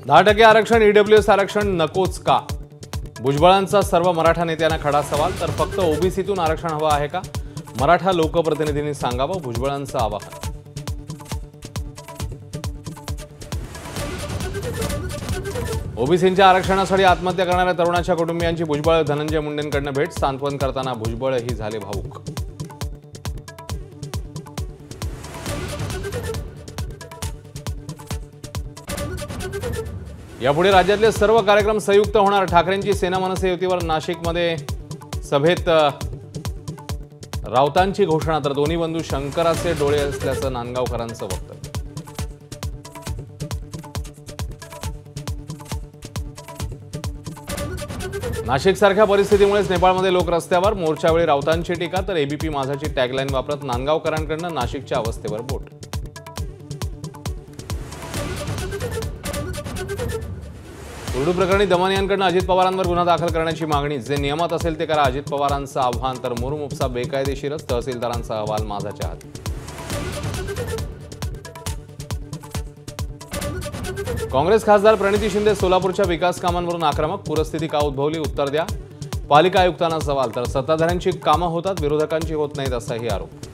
10% आरक्षण ईडब्ल्यूएस आरक्षण नकोच का? भुजबळांचा सर्व मराठा नेत्यांना खडा सवाल। तर फक्त ओबीसीतून आरक्षण हवं आहे का? मराठा लोकप्रतिनिधींनी सांगावं, भुजबळांचं आवाहन। ओबीसींच्या आरक्षणासाठी आत्महत्या करणाऱ्या तरुणाच्या कुटुंबियांची भुजबळ धनंजय मुंडेंकडून भेट। सांत्वन करताना भुजबळही झाले भावुक। यापुढे राज्यातले सर्व कार्यक्रम संयुक्त होणार। ठाकरेंची सेना मनसे युतीवर नाशिकमध्ये सभेत राऊतांची घोषणा। तर दोन्ही बंधू शंकराचे डोळे असल्याचं नांदगावकरांचं वक्तव्य। नाशिकसारख्या परिस्थितीमुळेच नेपाळमध्ये लोक रस्त्यावर। मोर्चावेळी राऊतांची टीका। तर एबीपी माझाची टॅगलाईन वापरत नांदगावकरांकडून नाशिकच्या अवस्थेवर बोट। उर्दू प्रकरणी दमानी यांकडून अजित पवारांवर गुन्हा दाखल करण्याची मागणी। जे नियमात असेल ते करा, अजित पवारांचं आव्हान। तर मुरुम उपसा बेकायदेशीरच, तहसीलदारांचा अहवाल माझाच्या हाती। काँग्रेस खासदार प्रणिती शिंदे सोलापूरच्या विकास कामांवरून आक्रमक। पूरस्थिती का उद्भवली, उत्तर द्या, पालिका आयुक्तांना सवाल। तर सत्ताधाऱ्यांची कामं होतात, विरोधकांची होत नाहीत, असाही आरोप।